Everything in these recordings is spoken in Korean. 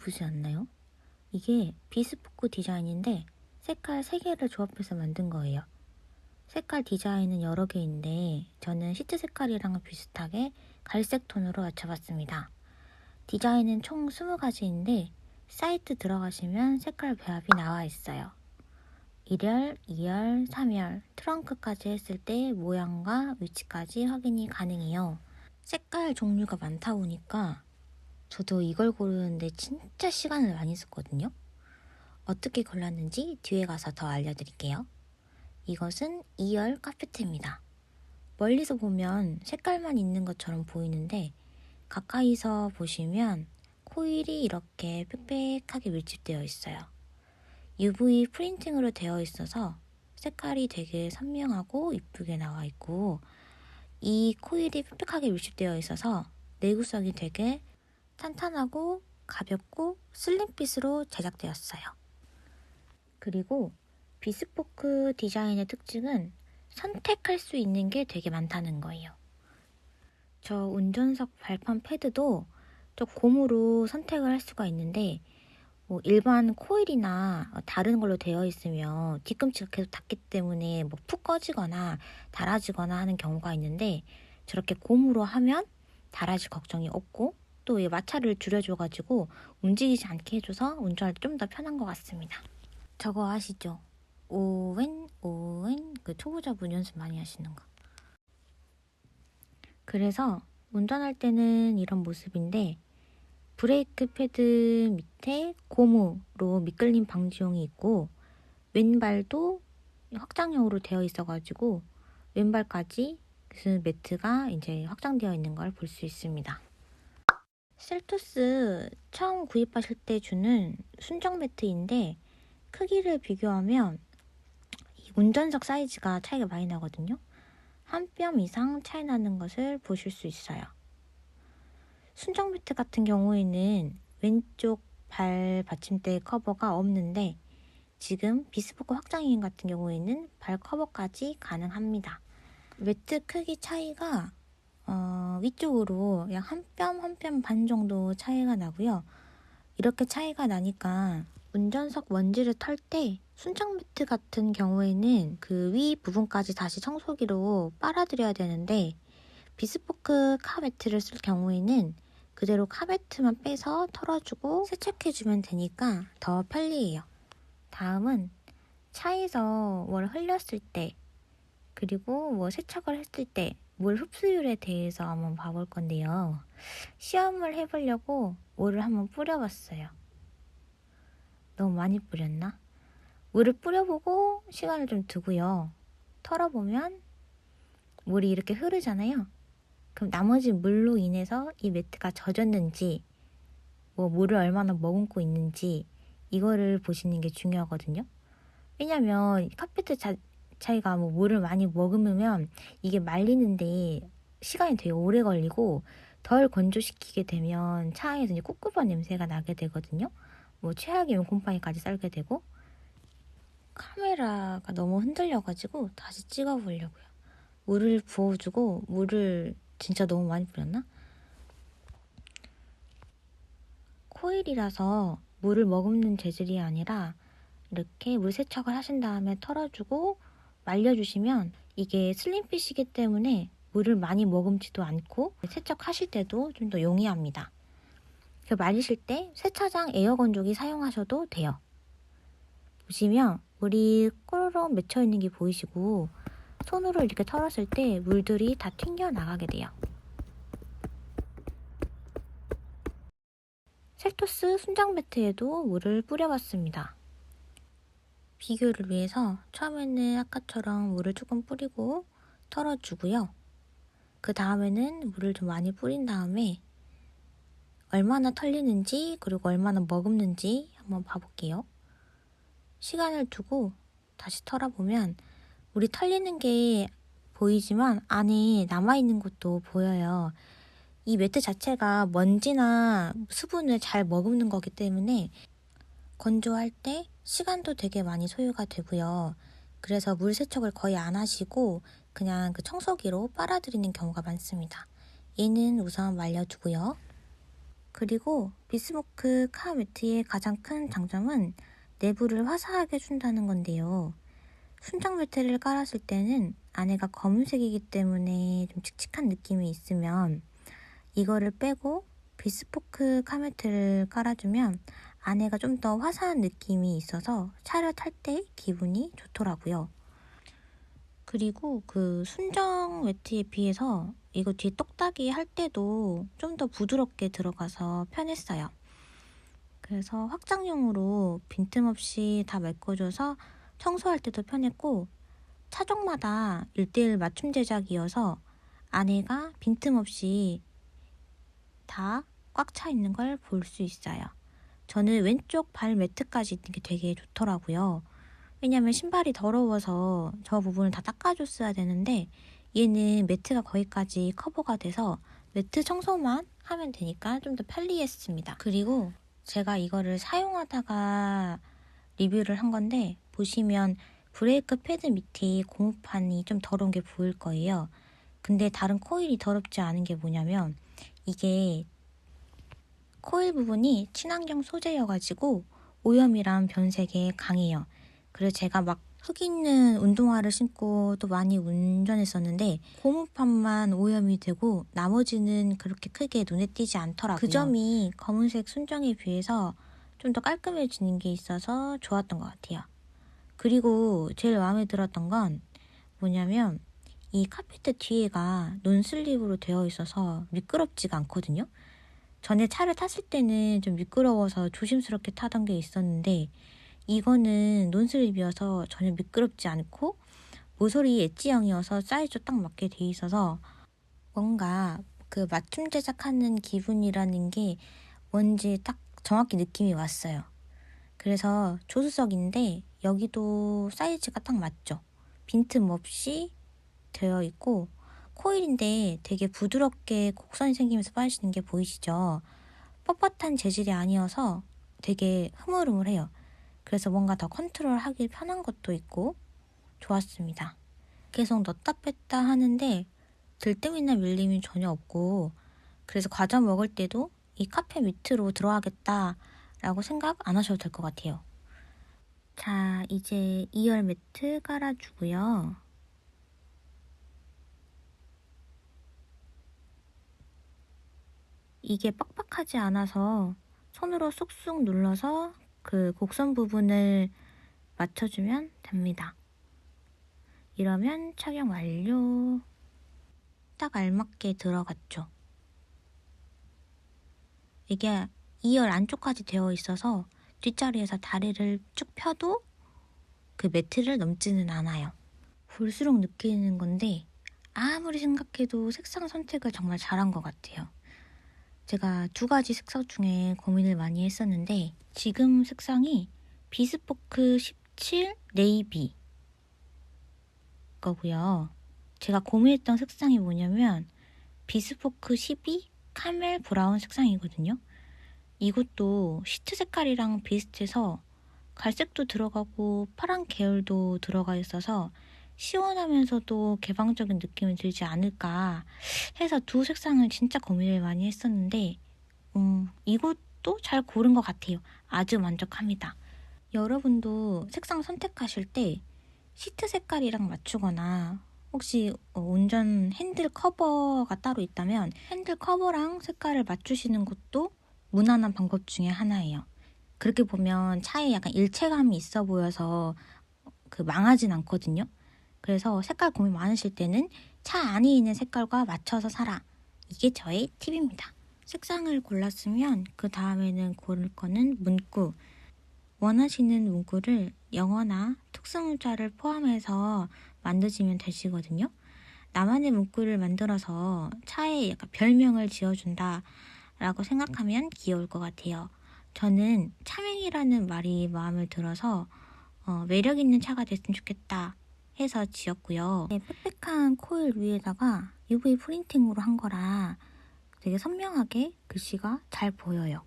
예쁘지 않나요? 이게 비스포크 디자인인데 색깔 3개를 조합해서 만든 거예요. 색깔 디자인은 여러 개인데 저는 시트 색깔이랑 비슷하게 갈색 톤으로 맞춰봤습니다. 디자인은 총 20가지인데 사이트 들어가시면 색깔 배합이 나와 있어요. 1열, 2열, 3열, 트렁크까지 했을 때 모양과 위치까지 확인이 가능해요. 색깔 종류가 많다 보니까 저도 이걸 고르는데 진짜 시간을 많이 썼거든요. 어떻게 골랐는지 뒤에 가서 더 알려드릴게요. 이것은 2열 카페트입니다. 멀리서 보면 색깔만 있는 것처럼 보이는데 가까이서 보시면 코일이 이렇게 빽빽하게 밀집되어 있어요. UV 프린팅으로 되어 있어서 색깔이 되게 선명하고 이쁘게 나와 있고, 이 코일이 빽빽하게 밀집되어 있어서 내구성이 되게 탄탄하고 가볍고 슬림핏으로 제작되었어요. 그리고 비스포크 디자인의 특징은 선택할 수 있는 게 되게 많다는 거예요. 저 운전석 발판 패드도 저 고무로 선택을 할 수가 있는데, 뭐 일반 코일이나 다른 걸로 되어 있으면 뒤꿈치가 계속 닿기 때문에 뭐 푹 꺼지거나 닳아지거나 하는 경우가 있는데, 저렇게 고무로 하면 닳아질 걱정이 없고 또 이 마찰을 줄여줘가지고 움직이지 않게 해줘서 운전할 때 좀 더 편한 것 같습니다. 저거 아시죠? 오웬 그 초보자분 연습 많이 하시는 거. 그래서 운전할 때는 이런 모습인데, 브레이크 패드 밑에 고무로 미끌림 방지용이 있고, 왼발도 확장형으로 되어 있어가지고 왼발까지 그 매트가 이제 확장되어 있는 걸 볼 수 있습니다. 셀토스 처음 구입하실 때 주는 순정 매트인데, 크기를 비교하면 이 운전석 사이즈가 차이가 많이 나거든요. 한 뼘 이상 차이 나는 것을 보실 수 있어요. 순정 매트 같은 경우에는 왼쪽 발 받침대 커버가 없는데, 지금 비스포크 확장형 같은 경우에는 발 커버까지 가능합니다. 매트 크기 차이가 위쪽으로 약 한 뼘 반 정도 차이가 나고요. 이렇게 차이가 나니까 운전석 먼지를 털 때 순정 매트 같은 경우에는 그 위 부분까지 다시 청소기로 빨아들여야 되는데, 비스포크 카 매트를 쓸 경우에는 그대로 카 매트만 빼서 털어주고 세척해주면 되니까 더 편리해요. 다음은 차에서 뭘 흘렸을 때, 그리고 뭐 세척을 했을 때 물 흡수율에 대해서 한번 봐볼 건데요. 시험을 해보려고 물을 한번 뿌려봤어요. 너무 많이 뿌렸나? 물을 뿌려보고 시간을 좀 두고요. 털어보면 물이 이렇게 흐르잖아요. 그럼 나머지 물로 인해서 이 매트가 젖었는지, 뭐 물을 얼마나 머금고 있는지 이거를 보시는 게 중요하거든요. 왜냐면 카페트 자체가 뭐 물을 많이 머금으면 이게 말리는데 시간이 되게 오래 걸리고, 덜 건조시키게 되면 차에서 이제 꿉꿉한 냄새가 나게 되거든요. 뭐 최악이면 곰팡이까지 살게 되고. 카메라가 너무 흔들려가지고 다시 찍어보려고요. 물을 부어주고, 물을 진짜 너무 많이 뿌렸나? 코일이라서 물을 머금는 재질이 아니라 이렇게 물 세척을 하신 다음에 털어주고 말려주시면 이게 슬림핏이기 때문에 물을 많이 머금지도 않고 세척하실 때도 좀 더 용이합니다. 말리실 때 세차장 에어 건조기 사용하셔도 돼요. 보시면 물이 꼬르륵 맺혀 있는 게 보이시고, 손으로 이렇게 털었을 때 물들이 다 튕겨 나가게 돼요. 셀토스 순정 매트에도 물을 뿌려봤습니다. 비교를 위해서 처음에는 아까처럼 물을 조금 뿌리고 털어주고요. 그 다음에는 물을 좀 많이 뿌린 다음에 얼마나 털리는지 그리고 얼마나 머금는지 한번 봐볼게요. 시간을 두고 다시 털어보면 물이 털리는 게 보이지만 안에 남아있는 것도 보여요. 이 매트 자체가 먼지나 수분을 잘 머금는 거기 때문에 건조할 때 시간도 되게 많이 소요가 되고요. 그래서 물 세척을 거의 안 하시고 그냥 그 청소기로 빨아들이는 경우가 많습니다. 얘는 우선 말려두고요. 그리고 비스무크 카 매트의 가장 큰 장점은 내부를 화사하게 해준다는 건데요. 순정 매트를 깔았을 때는 안에가 검은색이기 때문에 좀 칙칙한 느낌이 있으면 이거를 빼고 비스포크 카매트를 깔아주면 안에가 좀 더 화사한 느낌이 있어서 차를 탈 때 기분이 좋더라고요. 그리고 그 순정 매트에 비해서 이거 뒤에 똑딱이 할 때도 좀 더 부드럽게 들어가서 편했어요. 그래서 확장용으로 빈틈없이 다 메꿔줘서 청소할 때도 편했고 차종마다 1:1 맞춤 제작이어서 안에가 빈틈없이 다 꽉 차 있는 걸 볼 수 있어요. 저는 왼쪽 발 매트까지 있는 게 되게 좋더라고요. 왜냐면 신발이 더러워서 저 부분을 다 닦아줬어야 되는데 얘는 매트가 거기까지 커버가 돼서 매트 청소만 하면 되니까 좀 더 편리했습니다. 그리고 제가 이거를 사용하다가 리뷰를 한 건데 보시면 브레이크 패드 밑에 고무판이 좀 더러운 게 보일 거예요. 근데 다른 코일이 더럽지 않은 게 뭐냐면 이게 코일 부분이 친환경 소재여가지고 오염이랑 변색에 강해요. 그래서 제가 막 흙 있는 운동화를 신고 또 많이 운전했었는데 고무판만 오염이 되고 나머지는 그렇게 크게 눈에 띄지 않더라고요. 그 점이 검은색 순정에 비해서 좀 더 깔끔해지는 게 있어서 좋았던 것 같아요. 그리고 제일 마음에 들었던 건 뭐냐면 이 카페트 뒤에가 논슬립으로 되어 있어서 미끄럽지가 않거든요. 전에 차를 탔을 때는 좀 미끄러워서 조심스럽게 타던 게 있었는데 이거는 논슬립이어서 전혀 미끄럽지 않고 모서리 엣지형이어서 사이즈 딱 맞게 돼 있어서 뭔가 그 맞춤 제작하는 기분이라는 게 뭔지 딱 정확히 느낌이 왔어요. 그래서 조수석인데 여기도 사이즈가 딱 맞죠. 빈틈없이 되어 있고 코일인데 되게 부드럽게 곡선이 생기면서 빠지는 게 보이시죠? 뻣뻣한 재질이 아니어서 되게 흐물흐물해요. 그래서 뭔가 더 컨트롤하기 편한 것도 있고 좋았습니다. 계속 넣었다 뺐다 하는데 들뜸이나 밀림이 전혀 없고 그래서 과자 먹을 때도 이 카페 밑으로 들어가겠다 라고 생각 안 하셔도 될 것 같아요. 자, 이제 2열 매트 깔아주고요. 이게 빡빡하지 않아서 손으로 쑥쑥 눌러서 그 곡선 부분을 맞춰주면 됩니다. 이러면 착용 완료. 딱 알맞게 들어갔죠. 이게 2열 안쪽까지 되어 있어서 뒷자리에서 다리를 쭉 펴도 그 매트를 넘지는 않아요. 볼수록 느끼는 건데 아무리 생각해도 색상 선택을 정말 잘한 것 같아요. 제가 두 가지 색상 중에 고민을 많이 했었는데 지금 색상이 비스포크 17 네이비 거고요. 제가 고민했던 색상이 뭐냐면 비스포크 12 카멜 브라운 색상이거든요. 이것도 시트 색깔이랑 비슷해서 갈색도 들어가고 파란 계열도 들어가 있어서 시원하면서도 개방적인 느낌이 들지 않을까 해서 두 색상을 진짜 고민을 많이 했었는데 이것도 잘 고른 것 같아요. 아주 만족합니다. 여러분도 색상 선택하실 때 시트 색깔이랑 맞추거나 혹시 운전 핸들 커버가 따로 있다면 핸들 커버랑 색깔을 맞추시는 것도 무난한 방법 중에 하나예요. 그렇게 보면 차에 약간 일체감이 있어 보여서 그 망하진 않거든요. 그래서 색깔 고민 많으실 때는 차 안에 있는 색깔과 맞춰서 사라. 이게 저의 팁입니다. 색상을 골랐으면 그 다음에는 고를 거는 문구. 원하시는 문구를 영어나 특수문자를 포함해서 만드시면 되시거든요. 나만의 문구를 만들어서 차에 약간 별명을 지어준다 라고 생각하면 귀여울 것 같아요. 저는 차명이라는 말이 마음에 들어서 매력 있는 차가 됐으면 좋겠다 해서 지었고요. 네, 빽빽한 코일 위에다가 UV 프린팅으로 한 거라 되게 선명하게 글씨가 잘 보여요.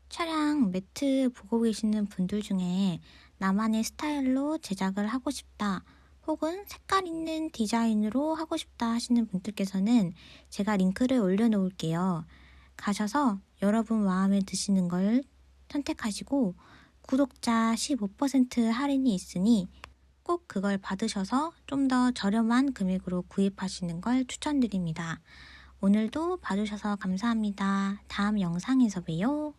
차량 매트 보고 계시는 분들 중에 나만의 스타일로 제작을 하고 싶다 혹은 색깔 있는 디자인으로 하고 싶다 하시는 분들께서는 제가 링크를 올려놓을게요. 가셔서 여러분 마음에 드시는 걸 선택하시고 구독자 15% 할인이 있으니 꼭 그걸 받으셔서 좀 더 저렴한 금액으로 구입하시는 걸 추천드립니다. 오늘도 봐주셔서 감사합니다. 다음 영상에서 봬요.